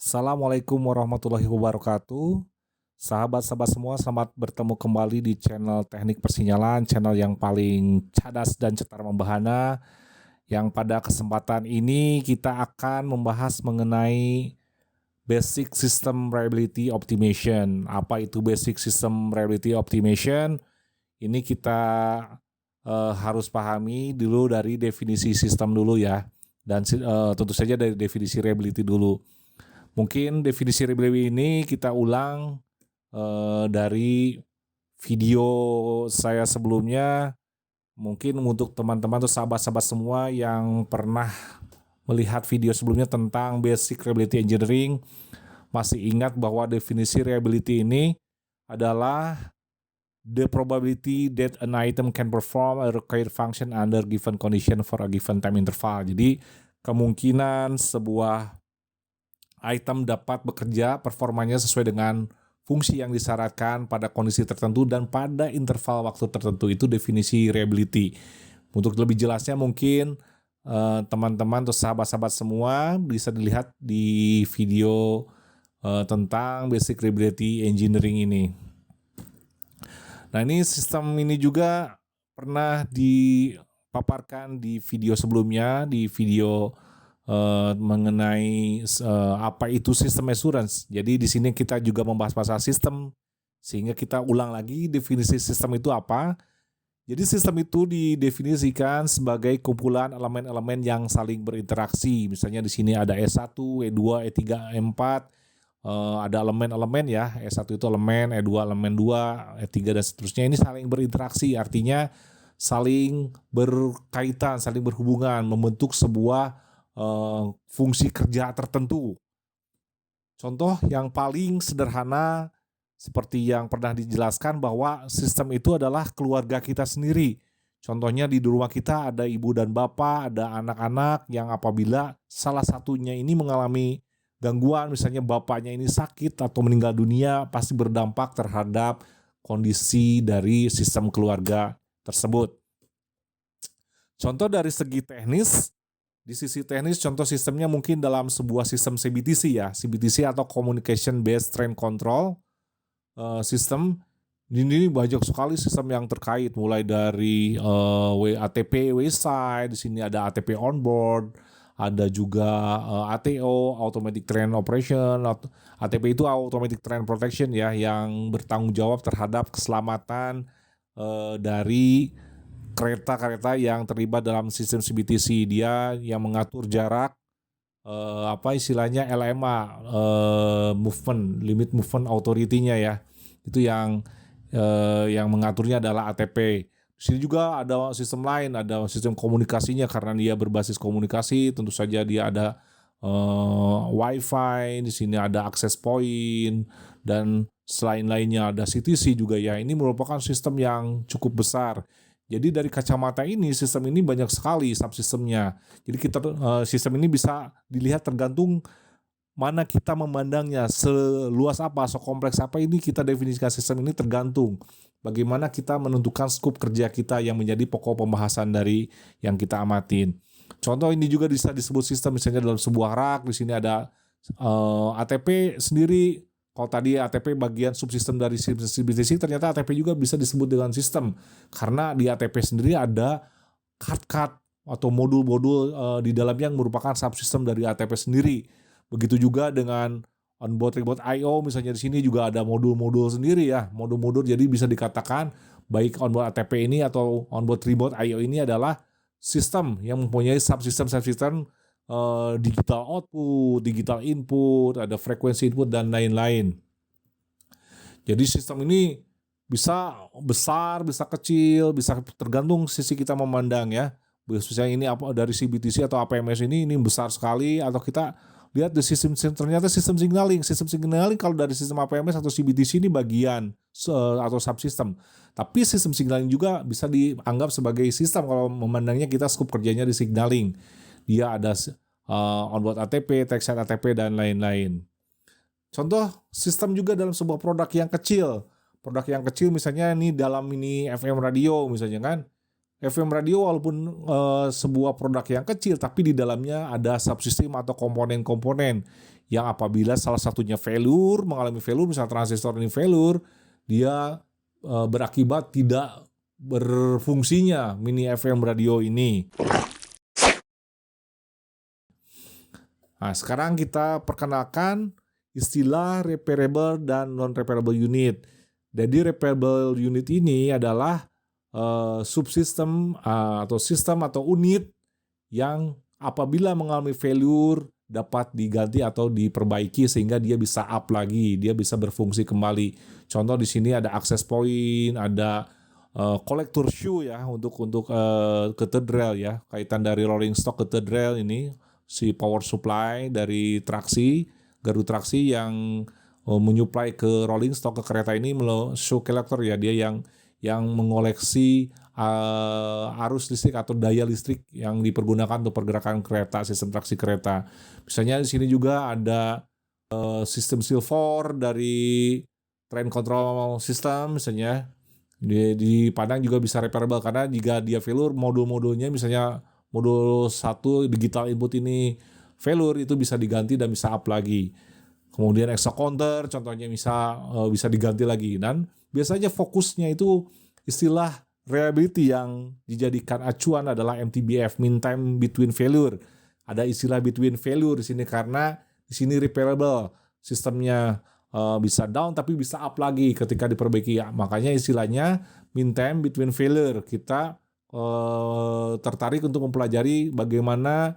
Assalamualaikum warahmatullahi wabarakatuh. Sahabat-sahabat semua, selamat bertemu kembali di channel Teknik Persinyalan, channel yang paling cadas dan cetar membahana. Yang pada kesempatan ini kita akan membahas mengenai Basic System Reliability Optimization. Apa itu Basic System Reliability Optimization? Ini kita harus pahami dulu dari definisi sistem dulu ya. Dan tentu saja dari definisi reliability dulu. Mungkin definisi reliability ini kita ulang dari video saya sebelumnya. Mungkin untuk teman-teman atau sahabat-sahabat semua yang pernah melihat video sebelumnya tentang Basic Reliability Engineering, masih ingat bahwa definisi reliability ini adalah the probability that an item can perform a required function under given condition for a given time interval. Jadi kemungkinan sebuah item dapat bekerja performanya sesuai dengan fungsi yang disyaratkan pada kondisi tertentu dan pada interval waktu tertentu, itu definisi reliability. Untuk lebih jelasnya mungkin teman-teman atau sahabat-sahabat semua bisa dilihat di video tentang Basic Reliability Engineering ini. Nah, ini sistem ini juga pernah dipaparkan di video sebelumnya, di video mengenai apa itu sistem assurance. Jadi di sini kita juga membahas masalah sistem, sehingga kita ulang lagi definisi sistem itu apa. Jadi sistem itu didefinisikan sebagai kumpulan elemen-elemen yang saling berinteraksi. Misalnya di sini ada E1, E2, E3, E4. Ada elemen-elemen ya. E1 itu elemen, E2 elemen 2, E3 dan seterusnya. Ini saling berinteraksi, artinya saling berkaitan, saling berhubungan, membentuk sebuah fungsi kerja tertentu. Contoh yang paling sederhana seperti yang pernah dijelaskan bahwa sistem itu adalah keluarga kita sendiri. Contohnya di rumah kita ada ibu dan bapak, ada anak-anak yang apabila salah satunya ini mengalami gangguan, misalnya bapaknya ini sakit atau meninggal dunia, pasti berdampak terhadap kondisi dari sistem keluarga tersebut. Contoh dari segi teknis, di sisi teknis contoh sistemnya mungkin dalam sebuah sistem CBTC ya, CBTC atau Communication Based Train Control System. Ini banyak sekali sistem yang terkait, mulai dari ATP wayside, di sini ada ATP onboard, ada juga ATO Automatic Train Operation. ATP itu Automatic Train Protection ya, yang bertanggung jawab terhadap keselamatan dari kereta-kereta yang terlibat dalam sistem CBTC. Dia yang mengatur jarak, istilahnya LMA, movement limit movement authority-nya ya. Itu yang mengaturnya adalah ATP. Di sini juga ada sistem lain, ada sistem komunikasinya karena dia berbasis komunikasi. Tentu saja dia ada Wi-Fi, di sini ada access point, dan selain lainnya ada CTC juga ya. Ini merupakan sistem yang cukup besar. Jadi dari kacamata ini, sistem ini banyak sekali subsistemnya. Jadi sistem ini bisa dilihat tergantung mana kita memandangnya, seluas apa, sekompleks apa, ini kita definisikan sistem ini tergantung bagaimana kita menentukan skop kerja kita yang menjadi pokok pembahasan dari yang kita amatin. Contoh ini juga bisa disebut sistem, misalnya dalam sebuah rak, di sini ada ATP sendiri. Kalau tadi ATP bagian subsistem dari CBTC, ternyata ATP juga bisa disebut dengan sistem. Karena di ATP sendiri ada card-card atau modul-modul di dalam yang merupakan subsistem dari ATP sendiri. Begitu juga dengan onboard remote I/O, misalnya di sini juga ada modul-modul sendiri ya. Modul-modul, jadi bisa dikatakan baik onboard ATP ini atau onboard remote I/O ini adalah sistem yang mempunyai subsistem digital output, digital input, ada frekuensi input dan lain-lain. Jadi sistem ini bisa besar, bisa kecil, bisa tergantung sisi kita memandang ya. Khususnya ini apa dari CBTC atau APMS ini besar sekali, atau kita lihat di sistem, ternyata sistem signaling kalau dari sistem APMS atau CBTC ini bagian atau subsistem. Tapi sistem signaling juga bisa dianggap sebagai sistem kalau memandangnya kita skop kerjanya di signaling. Dia ada onboard ATP, trackside ATP, dan lain-lain. Contoh sistem juga dalam sebuah produk yang kecil. Produk yang kecil misalnya ini dalam ini FM radio misalnya kan. FM radio walaupun sebuah produk yang kecil, tapi di dalamnya ada subsistem atau komponen-komponen yang apabila salah satunya failure, mengalami failure, misalnya transistor ini failure, dia berakibat tidak berfungsinya mini FM radio ini. Nah, sekarang kita perkenalkan istilah repairable dan non-repairable unit. Jadi repairable unit ini adalah subsistem atau sistem atau unit yang apabila mengalami failure dapat diganti atau diperbaiki sehingga dia bisa up lagi, dia bisa berfungsi kembali. Contoh di sini ada access point, ada collector shoe ya untuk cathedral ya, kaitan dari rolling stock cathedral ini, si power supply dari traksi, gardu traksi yang menyuplai ke rolling stock ke kereta ini melalui shoe collector ya, dia yang mengoleksi arus listrik atau daya listrik yang dipergunakan untuk pergerakan kereta, sistem traksi kereta. Misalnya di sini juga ada sistem silver dari train control system misalnya. Di Padang juga bisa repairable karena jika dia failure, modul-modulnya misalnya modul 1 digital input ini failure, itu bisa diganti dan bisa up lagi. Kemudian extra counter contohnya bisa diganti lagi, dan biasanya fokusnya itu istilah reliability yang dijadikan acuan adalah MTBF, mean time between failure. Ada istilah between failure di sini karena di sini repairable, sistemnya bisa down tapi bisa up lagi ketika diperbaiki ya. Makanya istilahnya mean time between failure. Kita tertarik untuk mempelajari bagaimana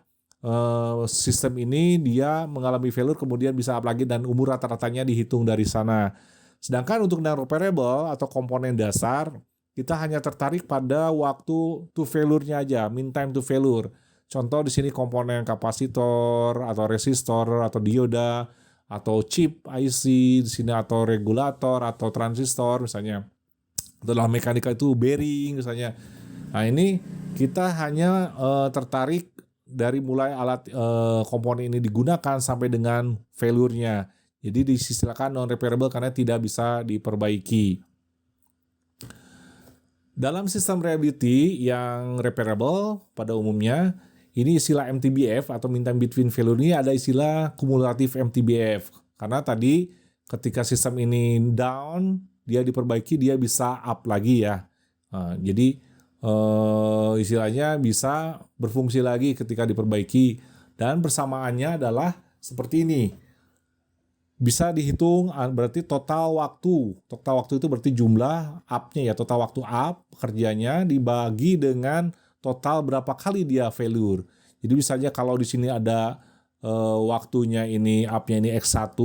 sistem ini dia mengalami failure kemudian bisa up lagi dan umur rata-ratanya dihitung dari sana. Sedangkan untuk non-repairable atau komponen dasar, kita hanya tertarik pada waktu to failure-nya aja, mean time to failure. Contoh di sini komponen kapasitor atau resistor atau dioda atau chip IC di sini atau regulator atau transistor misalnya. Dalam mekanika itu bearing misalnya. Nah, ini kita hanya tertarik dari mulai alat komponen ini digunakan sampai dengan failure-nya. Jadi disistilahkan non-repairable karena tidak bisa diperbaiki. Dalam sistem reliability yang repairable pada umumnya, ini istilah MTBF atau mean time between failure ini ada istilah kumulatif MTBF. Karena tadi ketika sistem ini down, dia diperbaiki, dia bisa up lagi ya. Jadi istilahnya bisa berfungsi lagi ketika diperbaiki. Dan bersamaannya adalah seperti ini. Bisa dihitung berarti total waktu. Total waktu itu berarti jumlah up-nya ya, total waktu up kerjanya dibagi dengan total berapa kali dia failure. Jadi misalnya kalau di sini ada waktunya ini up-nya ini X1,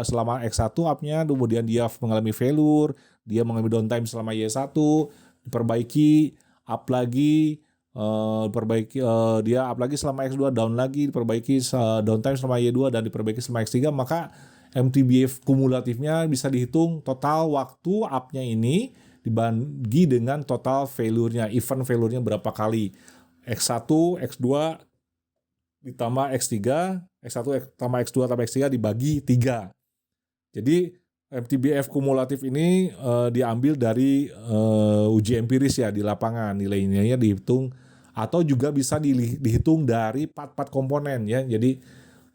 selama X1 up-nya kemudian dia mengalami failure, dia mengalami downtime selama Y1, diperbaiki, up lagi, dia up lagi selama X2, down lagi, diperbaiki downtime selama Y2 dan diperbaiki selama X3, maka MTBF kumulatifnya bisa dihitung total waktu up-nya ini dibagi dengan total failure-nya, event failure-nya berapa kali. X1, X2 ditambah X3, X1 tambah X2 tambah X3 dibagi 3. Jadi MTBF kumulatif ini diambil dari uji empiris ya di lapangan, nilainya dihitung atau juga bisa dihitung dari part-part komponen ya. Jadi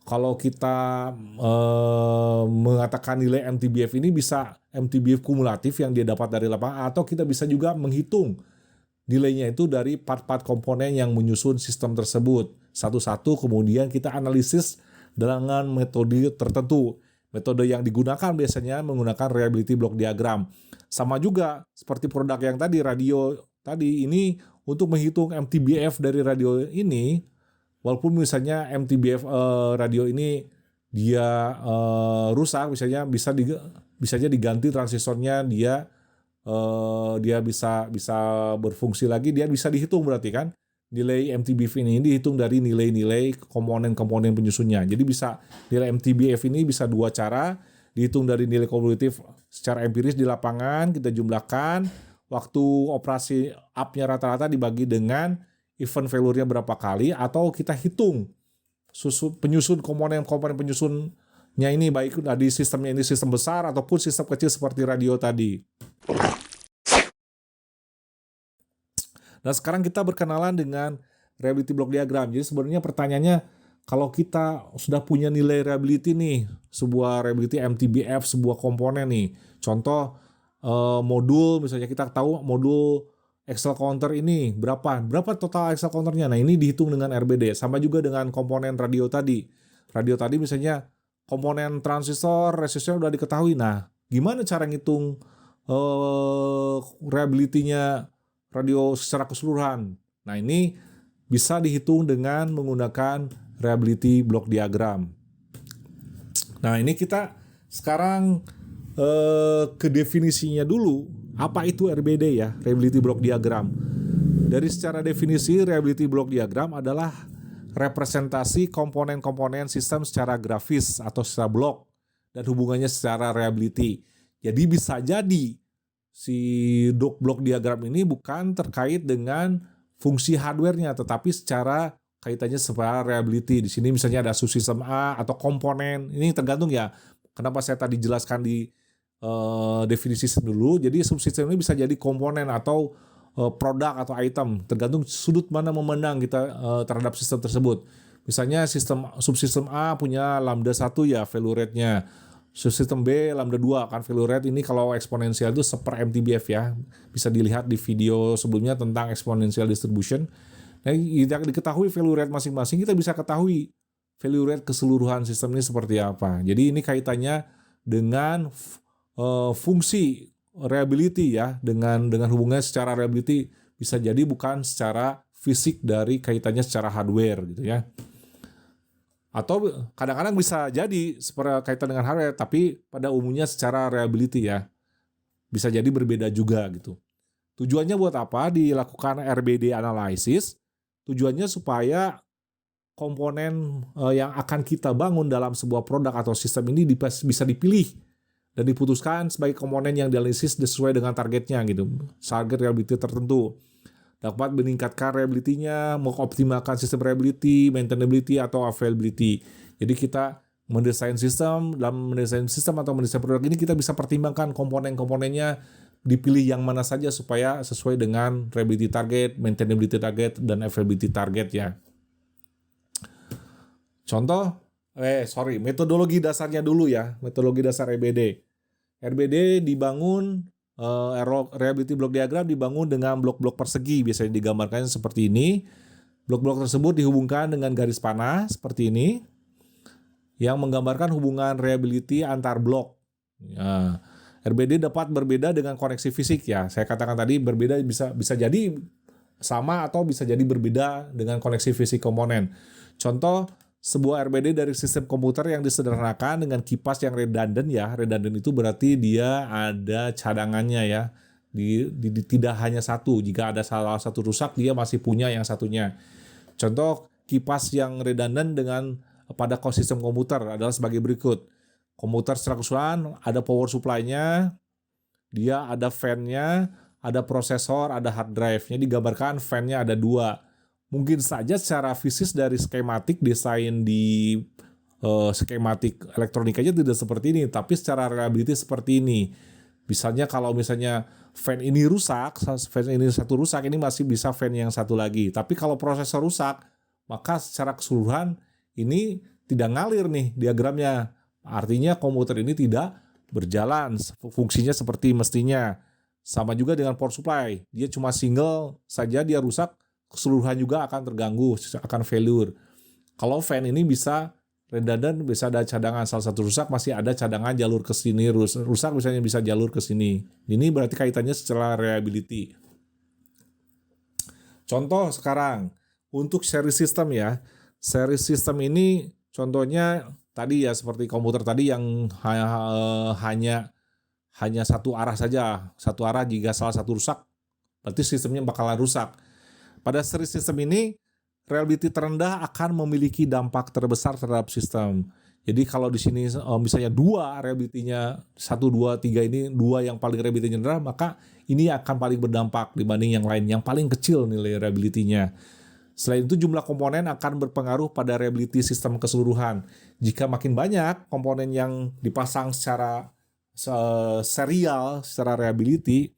kalau kita mengatakan nilai MTBF ini bisa MTBF kumulatif yang dia dapat dari lapangan, atau kita bisa juga menghitung nilainya itu dari part-part komponen yang menyusun sistem tersebut satu-satu, kemudian kita analisis dengan metode tertentu. Metode yang digunakan biasanya menggunakan reliability block diagram. Sama juga seperti produk yang tadi, radio tadi, ini untuk menghitung MTBF dari radio ini, walaupun misalnya MTBF radio ini dia rusak, misalnya bisa aja diganti transistornya, dia bisa berfungsi lagi, dia bisa dihitung berarti kan. Nilai MTBF ini dihitung dari nilai-nilai komponen-komponen penyusunnya. Jadi bisa nilai MTBF ini bisa dua cara, dihitung dari nilai kumulatif secara empiris di lapangan, kita jumlahkan, waktu operasi up-nya rata-rata dibagi dengan event failure-nya berapa kali, atau kita hitung penyusun komponen-komponen penyusunnya ini, baik dari sistemnya ini sistem besar ataupun sistem kecil seperti radio tadi. Nah, sekarang kita berkenalan dengan reliability block diagram. Jadi sebenarnya pertanyaannya, kalau kita sudah punya nilai reliability nih, sebuah reliability MTBF, sebuah komponen nih. Contoh modul, misalnya kita tahu modul Excel counter ini berapa total Excel counternya. Nah, ini dihitung dengan RBD. Sama juga dengan komponen radio tadi. Radio tadi misalnya komponen transistor, resistor udah diketahui. Nah, gimana cara ngitung reliability-nya radio secara keseluruhan? Nah, ini bisa dihitung dengan menggunakan reliability block diagram. Nah, ini kita sekarang ke definisinya dulu. Apa itu RBD ya, reliability block diagram? Dari secara definisi, reliability block diagram adalah representasi komponen-komponen sistem secara grafis atau secara blok dan hubungannya secara reliability. Jadi bisa jadi si block diagram ini bukan terkait dengan fungsi hardware-nya, tetapi secara kaitannya secara reliability. Di sini misalnya ada subsistem A atau komponen. Ini tergantung ya. Kenapa saya tadi jelaskan di definisi dulu. Jadi subsistem ini bisa jadi komponen atau produk atau item, tergantung sudut mana memandang kita terhadap sistem tersebut. Misalnya subsistem A punya lambda 1 ya value rate-nya. Subsistem B lambda 2 kan value rate ini kalau eksponensial itu seper MTBF ya. Bisa dilihat di video sebelumnya tentang exponential distribution. Nah, kita diketahui value rate masing-masing, kita bisa ketahui value rate keseluruhan sistem ini seperti apa. Jadi ini kaitannya dengan fungsi reliability ya, dengan hubungannya secara reliability, bisa jadi bukan secara fisik dari kaitannya secara hardware gitu ya. Atau kadang-kadang bisa jadi seperti kaitan dengan hardware tapi pada umumnya secara reliability ya. Bisa jadi berbeda juga gitu. Tujuannya buat apa dilakukan RBD analysis? Tujuannya supaya komponen yang akan kita bangun dalam sebuah produk atau sistem ini bisa dipilih dan diputuskan sebagai komponen yang dianalisis sesuai dengan targetnya gitu. Target reliability tertentu. Dapat meningkatkan reliability-nya, mengoptimalkan sistem reliability, maintainability atau availability. Jadi kita mendesain sistem, dalam mendesain sistem atau mendesain produk ini kita bisa pertimbangkan komponen-komponennya, dipilih yang mana saja supaya sesuai dengan reliability target, maintainability target, dan availability target ya. Contoh, metodologi dasarnya dulu ya, metodologi dasar RBD. RBD dibangun, reliability block diagram dibangun dengan blok-blok persegi, biasanya digambarkan seperti ini. Blok-blok tersebut dihubungkan dengan garis panah seperti ini, yang menggambarkan hubungan reliability antar blok. Ya, RBD dapat berbeda dengan koneksi fisik ya. Saya katakan tadi berbeda bisa jadi sama atau bisa jadi berbeda dengan koneksi fisik komponen. Contoh, sebuah RBD dari sistem komputer yang disederhanakan dengan kipas yang redundant ya. Redundant itu berarti dia ada cadangannya ya. Tidak hanya satu. Jika ada salah satu rusak, dia masih punya yang satunya. Contoh kipas yang redundant pada sistem komputer adalah sebagai berikut. Komputer secara keseluruhan ada power supply-nya, dia ada fan-nya, ada prosesor, ada hard drive-nya. Digambarkan fan-nya ada 2. Mungkin saja secara fisik dari skematik desain di skematik elektronikanya tidak seperti ini, tapi secara reliability seperti ini. Misalnya kalau fan ini rusak, fan ini satu rusak, ini masih bisa fan yang satu lagi. Tapi kalau prosesor rusak, maka secara keseluruhan ini tidak ngalir nih diagramnya. Artinya komputer ini tidak berjalan, fungsinya seperti mestinya. Sama juga dengan power supply, dia cuma single saja dia rusak, keseluruhan juga akan terganggu, akan failure. Kalau fan ini bisa redundant, bisa ada cadangan, salah satu rusak masih ada cadangan jalur ke sini, rusak misalnya bisa jalur ke sini. Ini berarti kaitannya secara reliability. Contoh sekarang untuk seri system ya. Seri system ini contohnya tadi ya seperti komputer tadi yang hanya satu arah saja. Satu arah, jika salah satu rusak berarti sistemnya bakalan rusak. Pada seri sistem ini, reliability terendah akan memiliki dampak terbesar terhadap sistem. Jadi kalau di sini misalnya 2 reliability-nya 1, 2, 3 ini 2 yang paling reliability-nya rendah, maka ini akan paling berdampak dibanding yang lain yang paling kecil nilai reliability-nya. Selain itu jumlah komponen akan berpengaruh pada reliability sistem keseluruhan. Jika makin banyak komponen yang dipasang secara serial, secara reliability,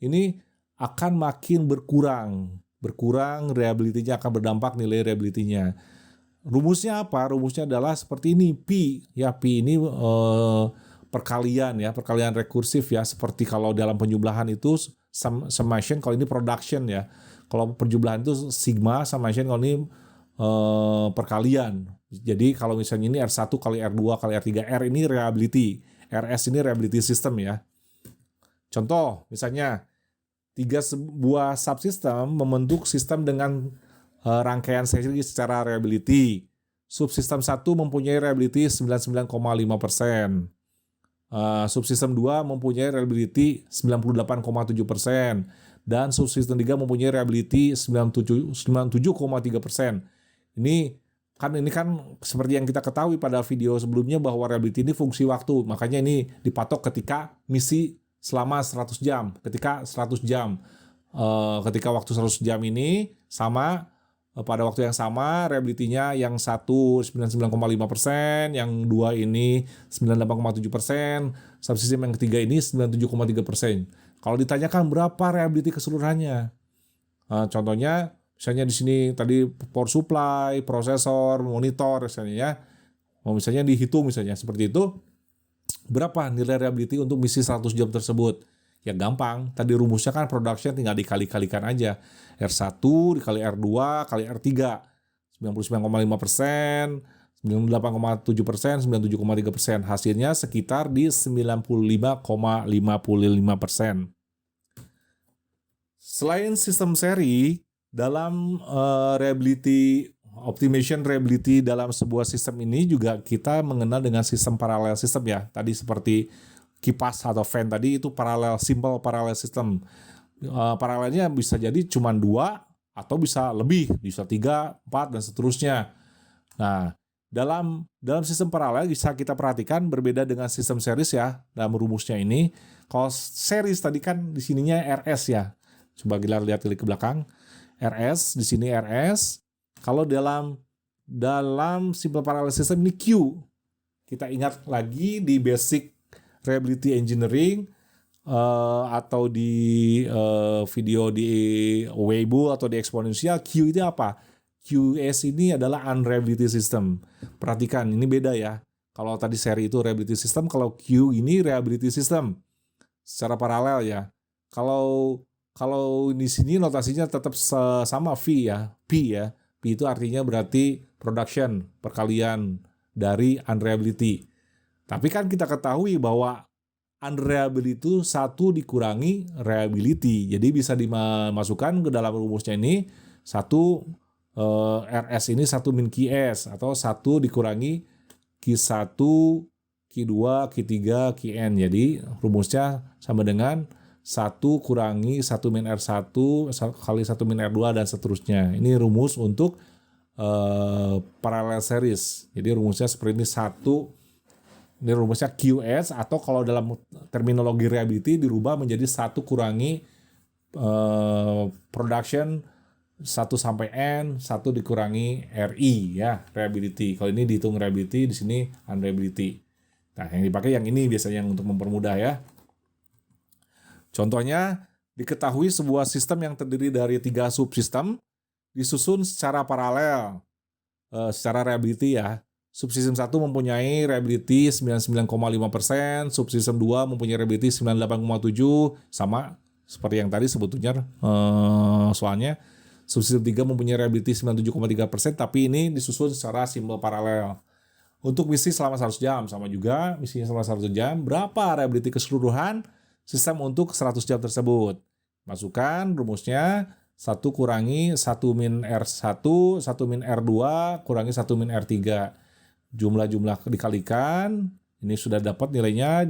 ini akan makin berkurang berkurang, reliability-nya akan berdampak nilai reliability-nya. Rumusnya apa? Rumusnya adalah seperti ini, P. Ya, P ini perkalian ya, perkalian rekursif ya, seperti kalau dalam penjumlahan itu summation, kalau ini production ya. Kalau penjumlahan itu sigma, summation, kalau ini perkalian. Jadi kalau misalnya ini R1 kali R2 kali R3, R ini reliability, RS ini reliability system ya. Contoh, misalnya 3 sebuah subsystem membentuk sistem dengan rangkaian seri secara reliability. Subsistem 1 mempunyai reliability 99,5%. Subsistem 2 mempunyai reliability 98,7%. Dan subsistem 3 mempunyai reliability 97,3%. Ini kan seperti yang kita ketahui pada video sebelumnya bahwa reliability ini fungsi waktu. Makanya ini dipatok ketika misi selama 100 jam. Ketika 100 jam. Ketika waktu 100 jam ini sama, pada waktu yang sama reliability-nya yang 1 99,5%, yang 2 ini 98,7%, subsistem yang ketiga ini 97,3%. Kalau ditanyakan berapa reliability keseluruhannya? Contohnya misalnya di sini tadi power supply, prosesor, monitor misalnya ya. Misalnya dihitung misalnya seperti itu. Berapa nilai reliability untuk misi 100 jam tersebut? Ya gampang, tadi rumusnya kan production tinggal dikali-kalikan aja. R1 dikali R2 kali R3. 99,5%, 98,7%, 97,3%. Hasilnya sekitar di 95,55%. Selain sistem seri, dalam reliability optimization reliability dalam sebuah sistem ini juga kita mengenal dengan sistem paralel system ya. Tadi seperti kipas atau fan tadi itu simple parallel system. Paralelnya bisa jadi cuma 2 atau bisa lebih, bisa 3, 4 dan seterusnya. Nah, dalam sistem paralel bisa kita perhatikan berbeda dengan sistem series ya dalam rumusnya ini. Kalau series tadi kan di sininya RS ya. Coba kita lihat ke belakang. RS, di sini RS. Kalau dalam simple parallel system ini Q. Kita ingat lagi di basic reliability engineering atau di video di Weibo atau di eksponensial, Q itu apa? QS ini adalah unreliability system. Perhatikan, ini beda ya. Kalau tadi seri itu reliability system, kalau Q ini reliability system secara paralel ya. Kalau di sini notasinya tetap sama V ya, P ya. P itu artinya berarti production, perkalian dari unreliability. Tapi kan kita ketahui bahwa unreliability itu 1 dikurangi reliability. Jadi bisa dimasukkan ke dalam rumusnya ini 1 RS ini 1 min QS atau 1 dikurangi Q1, Q2, Q3, Qn. Jadi rumusnya sama dengan 1 kurangi 1 min R1 kali 1 min R2 dan seterusnya. Ini rumus untuk parallel series. Jadi rumusnya seperti ini 1. Ini rumusnya QS atau kalau dalam terminologi reliability dirubah menjadi 1 kurangi production 1 sampai N, 1 dikurangi RI ya, reliability. Kalau ini dihitung reliability, di sini unreliability. Nah, yang dipakai yang ini biasanya untuk mempermudah ya. Contohnya, diketahui sebuah sistem yang terdiri dari 3 subsistem disusun secara paralel, secara reliability ya. Subsistem 1 mempunyai reliability 99,5%, subsistem 2 mempunyai reliability 98,7%, sama seperti yang tadi sebetulnya soalnya. Subsistem 3 mempunyai reliability 97,3%, tapi ini disusun secara simple paralel. Untuk misi selama 100 jam, sama juga misinya selama 100 jam, berapa reliability keseluruhan sistem untuk 100 jam tersebut? Masukkan rumusnya, 1 kurangi 1 min R1, 1 min R2, kurangi 1 min R3. Jumlah-jumlah dikalikan, ini sudah dapat nilainya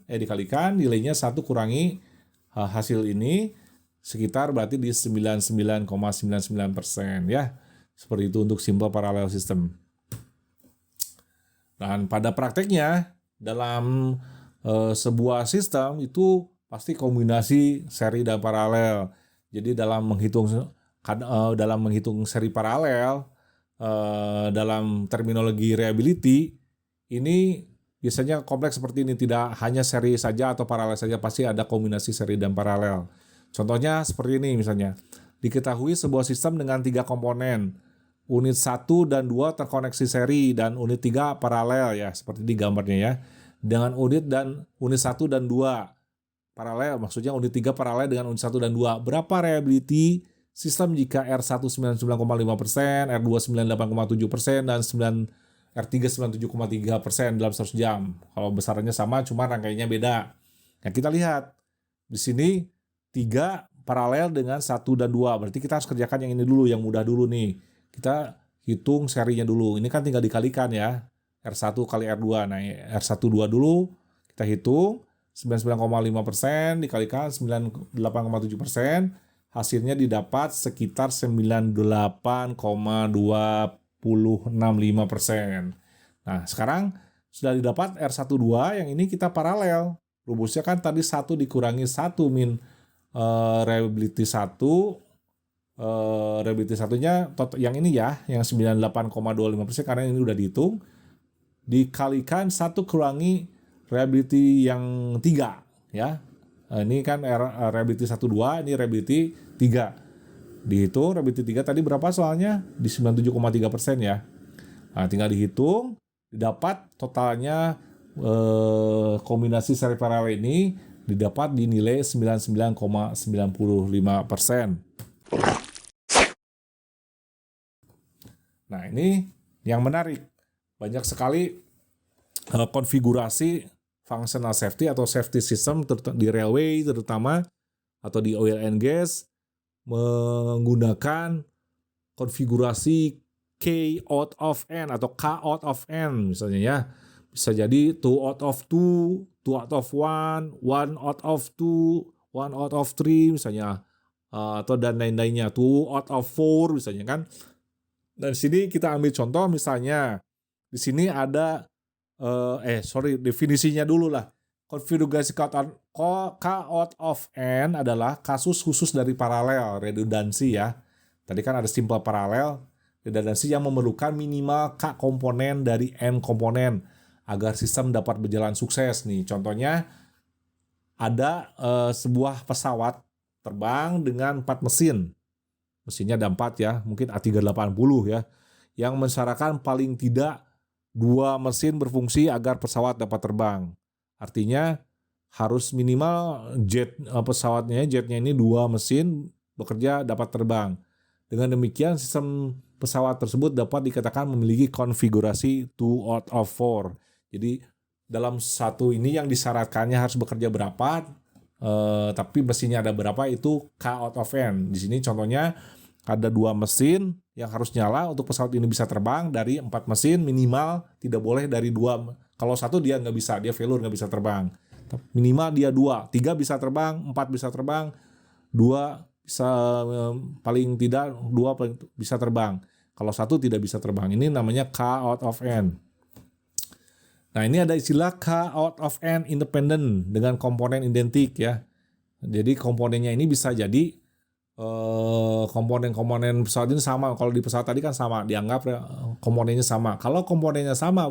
dikalikan, nilainya 1 kurangi hasil ini, sekitar berarti di 99,99% ya. Seperti itu untuk simple parallel system. Dan pada prakteknya, dalam sebuah sistem itu pasti kombinasi seri dan paralel. Jadi dalam menghitung seri paralel, dalam terminologi reliability ini biasanya kompleks seperti ini, tidak hanya seri saja atau paralel saja, pasti ada kombinasi seri dan paralel. Contohnya seperti ini misalnya. Diketahui sebuah sistem dengan 3 komponen. Unit 1 dan 2 terkoneksi seri dan unit 3 paralel ya, seperti di gambarnya ya. Dengan unit 1 dan 2 paralel, maksudnya unit 3 paralel dengan unit 1 dan 2. Berapa reliability sistem jika R1 99,5%, R2 98,7%, dan R3 97,3% dalam 100 jam. Kalau besarannya sama, cuma rangkaiannya beda. Nah, kita lihat di sini 3 paralel dengan 1 dan 2. Berarti kita harus kerjakan yang ini dulu, yang mudah dulu nih. Kita hitung serinya dulu. Ini kan tinggal dikalikan ya. R1 kali R2. Nah, R1 2 dulu kita hitung. 99,5% dikalikan 98,7%. Hasilnya didapat sekitar 98,265%. Nah, sekarang sudah didapat R12, yang ini kita paralel. Rumusnya kan tadi 1 dikurangi 1 min reliability 1. Reliability satunya yang ini ya, yang 98,25%, karena ini udah dihitung. Dikalikan 1 kurangi reliability yang 3 ya. Ini kan reliability 12, ini reliability 3. Dihitung reliability 3 tadi berapa soalnya? Di 97,3% ya. Nah, tinggal dihitung, didapat totalnya kombinasi seri paralel ini didapat di nilai 99,95%. Nah, ini yang menarik. Banyak sekali konfigurasi functional safety atau safety system di railway terutama atau di oil and gas menggunakan konfigurasi K out of N atau K out of N misalnya ya. Bisa jadi 2 out of 2, 2 out of 1, 1 out of 2, 1 out of 3 misalnya. Atau dan lain-lainnya, 2 out of 4 misalnya kan. Dan di sini kita ambil contoh misalnya di sini ada definisinya dulu lah. Konfigurasi K out of N adalah kasus khusus dari paralel, redundansi ya. Tadi kan ada simple paralel, redundansi yang memerlukan minimal K komponen dari N komponen agar sistem dapat berjalan sukses nih. Contohnya ada sebuah pesawat terbang dengan 4 mesin. Mesinnya ada 4 ya, mungkin A380 ya, yang mensyaratkan paling tidak 2 mesin berfungsi agar pesawat dapat terbang. Artinya harus minimal jetnya ini 2 mesin bekerja dapat terbang. Dengan demikian sistem pesawat tersebut dapat dikatakan memiliki konfigurasi 2 out of 4. Jadi dalam satu ini yang disyaratkannya harus bekerja berapa, tapi mesinnya ada berapa, itu K out of N. Di sini contohnya ada 2 mesin yang harus nyala untuk pesawat ini bisa terbang. Dari 4 mesin minimal tidak boleh dari 2. Kalau 1 dia nggak bisa, dia failure, nggak bisa terbang. Minimal dia 2, 3 bisa terbang, 4 bisa terbang, 2 bisa paling tidak 2 bisa terbang. Kalau 1 tidak bisa terbang, ini namanya K out of N. Nah, ini ada istilah K out of N independent dengan komponen identik ya. Jadi komponennya ini bisa jadi komponen-komponen pesawat ini sama. Kalau di pesawat tadi kan sama, dianggap komponennya sama. Kalau komponennya sama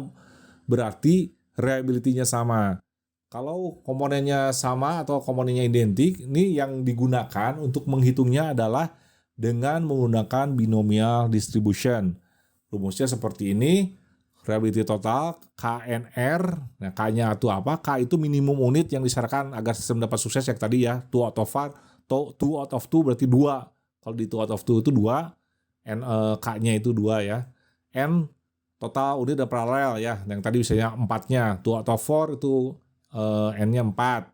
berarti reliability-nya sama. Kalau komponennya sama atau komponennya identik, ini yang digunakan untuk menghitungnya adalah dengan menggunakan binomial distribution. Rumusnya seperti ini. Reliability total KNR. Nah, K-nya itu apa? K itu minimum unit yang disyaratkan agar sistem dapat sukses yang tadi ya, 2 out of 4. 2 out of 2 berarti 2. Kalau di 2 out of 2 itu 2. K-nya itu 2 ya. N total unit dan paralel ya. Yang tadi misalnya 4-nya. 2 out of 4 itu N-nya 4.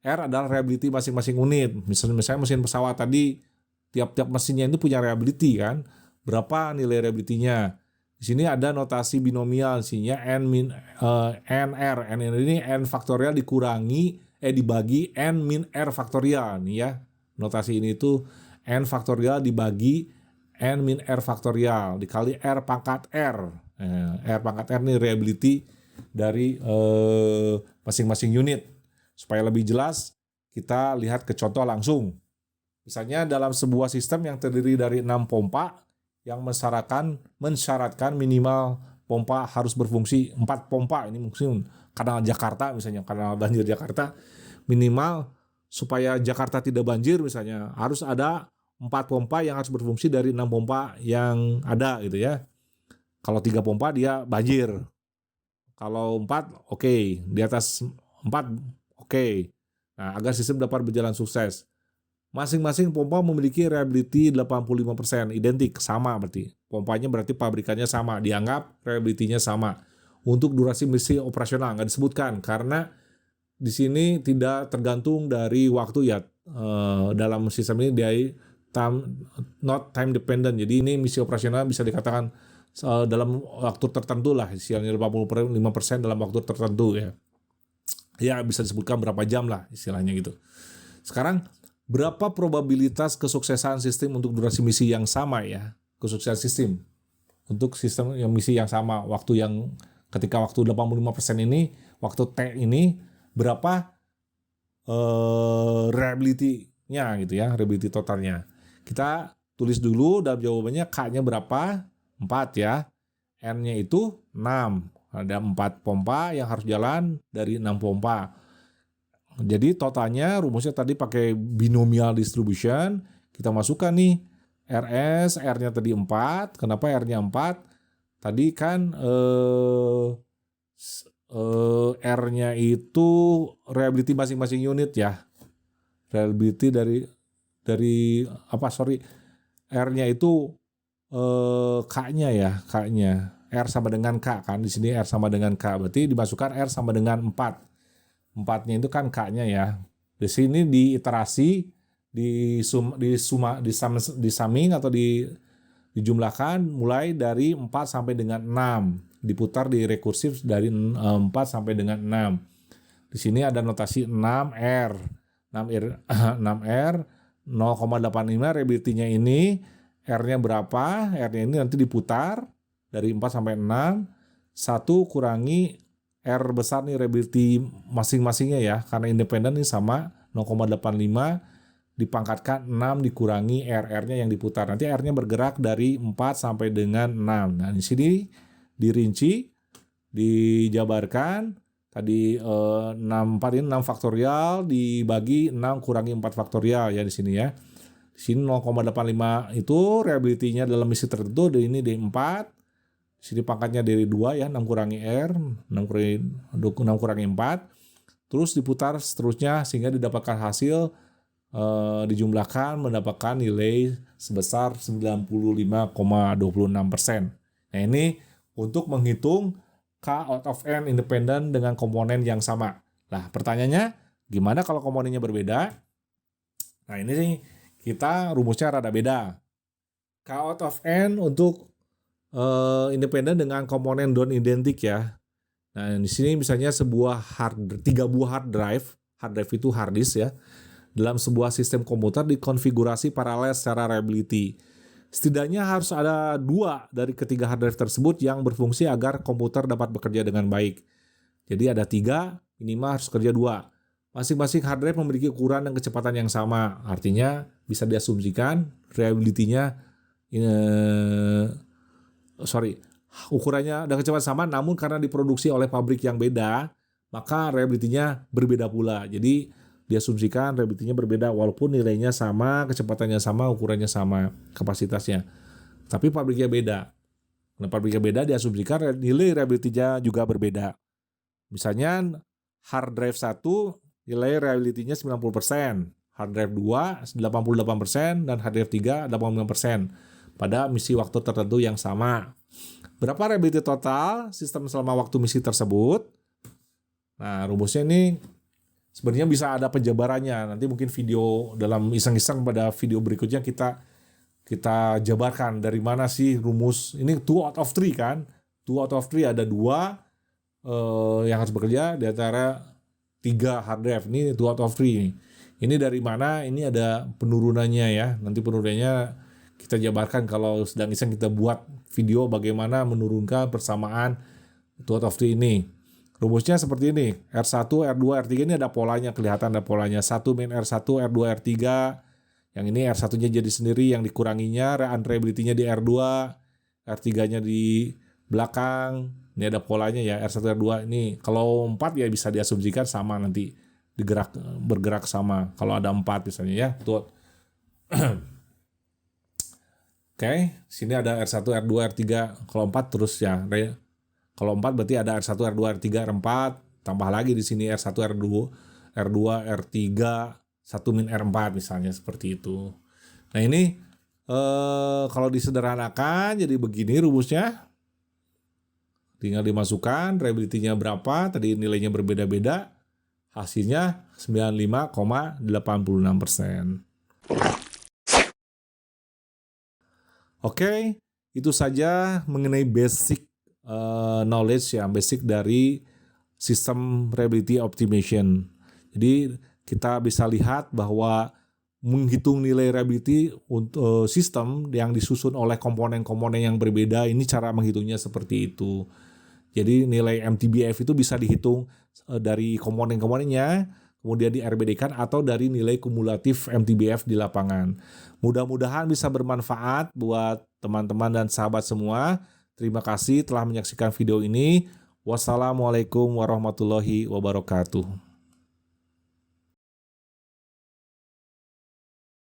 R adalah reliability masing-masing unit. Misalnya mesin pesawat tadi, tiap-tiap mesinnya itu punya reliability kan. Berapa nilai reliability-nya? Di sini ada notasi binomial, isinya NR. N ini N faktorial dibagi N min R faktorial nih ya. Notasi ini tuh N faktorial dibagi N min R faktorial dikali R pangkat R. R pangkat R ini reliability dari masing-masing unit. Supaya lebih jelas, kita lihat ke contoh langsung. Misalnya dalam sebuah sistem yang terdiri dari 6 pompa yang mensyaratkan minimal pompa harus berfungsi 4 pompa. Ini mungkin kanal Jakarta misalnya, kanal banjir Jakarta, minimal supaya Jakarta tidak banjir misalnya, harus ada 4 pompa yang harus berfungsi dari 6 pompa yang ada gitu ya. Kalau 3 pompa dia banjir. Kalau 4 oke, di atas 4 oke. Nah, agar sistem dapat berjalan sukses. Masing-masing pompa memiliki reliability 85%, identik, sama berarti. Pompanya berarti pabrikannya sama, dianggap reliability-nya sama. Untuk durasi misi operasional nggak disebutkan karena di sini tidak tergantung dari waktu ya. Dalam sistem ini dia not time dependent. Jadi ini misi operasional bisa dikatakan dalam waktu tertentu lah, istilahnya 85% dalam waktu tertentu ya. Ya bisa disebutkan berapa jam lah istilahnya gitu. Sekarang berapa probabilitas kesuksesan sistem untuk durasi misi yang sama ya? Kesuksesan sistem untuk sistem yang misi yang sama, waktu yang ketika waktu 85% ini, waktu T ini berapa reliability-nya gitu ya, reliability totalnya. Kita tulis dulu dalam jawabannya K-nya berapa? 4 ya. N-nya itu 6. Ada 4 pompa yang harus jalan dari 6 pompa. Jadi totalnya rumusnya tadi pakai binomial distribution. Kita masukkan nih RS, R-nya tadi 4. Kenapa R-nya 4? Tadi kan R-nya itu reliability masing-masing unit ya. Reliability R-nya itu K-nya ya, K-nya. R sama dengan K kan, di sini R sama dengan K. Berarti dimasukkan R sama dengan 4. 4-nya itu kan K-nya ya. Di sini diiterasi, summing atau dijumlahkan mulai dari 4 sampai dengan 6. Diputar di rekursif dari 4 sampai dengan 6. Di sini ada notasi 6R. 6R 0,85 reliability-nya ini, R-nya berapa? R-nya ini nanti diputar dari 4 sampai 6. 1 kurangi R besar nih reliability masing-masingnya ya, karena independen nih sama 0,85 dipangkatkan 6 dikurangi R-nya yang diputar. Nanti R-nya bergerak dari 4 sampai dengan 6. Nah, di sini dirinci, dijabarkan. Tadi 4 ini 6 faktorial dibagi 6 kurangi 4 faktorial ya di sini ya. Di sini 0,85 itu reliability-nya dalam misi tertentu, di ini D4. Di sini pangkatnya dari 2 ya, 6 kurangi R, 6 kurangi 4. Terus diputar seterusnya sehingga didapatkan hasil dijumlahkan mendapatkan nilai sebesar 95,26%. Nah, ini untuk menghitung K out of N independen dengan komponen yang sama. Nah, pertanyaannya gimana kalau komponennya berbeda? Nah, ini nih kita rumusnya rada beda. K out of N untuk independen dengan komponen non identik ya. Nah, di sini misalnya 3 buah hard drive itu hard disk ya. Dalam sebuah sistem komputer dikonfigurasi paralel secara reliability. Setidaknya harus ada 2 dari ketiga hard drive tersebut yang berfungsi agar komputer dapat bekerja dengan baik. Jadi ada 3, minimal harus kerja 2. Masing-masing hard drive memiliki ukuran dan kecepatan yang sama. Artinya bisa diasumsikan reliability-nya ukurannya dan kecepatan sama, namun karena diproduksi oleh pabrik yang beda, maka reliability-nya berbeda pula. Jadi diasumsikan reliability-nya berbeda walaupun nilainya sama, kecepatannya sama, ukurannya sama, kapasitasnya. Tapi pabriknya beda. Karena pabriknya beda, diasumsikan nilai reliability-nya juga berbeda. Misalnya hard drive 1 nilai reliability-nya 90%, hard drive 2 88%, dan hard drive 3 85%. Pada misi waktu tertentu yang sama. Berapa reliability total sistem selama waktu misi tersebut? Nah, rumusnya ini sebenarnya bisa ada penjabarannya. Nanti mungkin video dalam iseng-iseng pada video berikutnya kita jabarkan dari mana sih rumus. Ini 2 out of 3 kan. 2 out of 3 ada 2 yang harus bekerja di antara 3 hard drive. Ini 2 out of 3. Ini dari mana? Ini ada penurunannya ya. Nanti penurunannya kita jabarkan kalau sedang iseng kita buat video bagaimana menurunkan persamaan 2 out of 3 ini. Rumusnya seperti ini. R1, R2, R3 ini ada polanya, kelihatan ada polanya. 1 min R1, R2, R3. Yang ini R1-nya jadi sendiri, yang dikuranginya reliability-nya di R2, R3-nya di belakang. Ini ada polanya ya, R1, R2 ini. Kalau 4 ya bisa diasumsikan sama nanti bergerak sama. Kalau ada 4 misalnya ya. Tuh. Oke, sini ada R1, R2, R3. Kalau 4 terus ya. Kalau 4 berarti ada R1, R2, R3, R4. Tambah lagi di sini R1, R2, R2, R3, 1 min R4 misalnya seperti itu. Nah ini kalau disederhanakan jadi begini rumusnya. Tinggal dimasukkan reliability-nya berapa, tadi nilainya berbeda-beda. Hasilnya 95,86%. Oke, itu saja mengenai basic knowledge ya, basic dari sistem reliability optimization. Jadi kita bisa lihat bahwa menghitung nilai reliability untuk sistem yang disusun oleh komponen-komponen yang berbeda, ini cara menghitungnya seperti itu. Jadi nilai MTBF itu bisa dihitung dari komponen-komponennya, kemudian di RBD-kan atau dari nilai kumulatif MTBF di lapangan. Mudah-mudahan bisa bermanfaat buat teman-teman dan sahabat semua. Terima kasih telah menyaksikan video ini. Wassalamualaikum warahmatullahi wabarakatuh.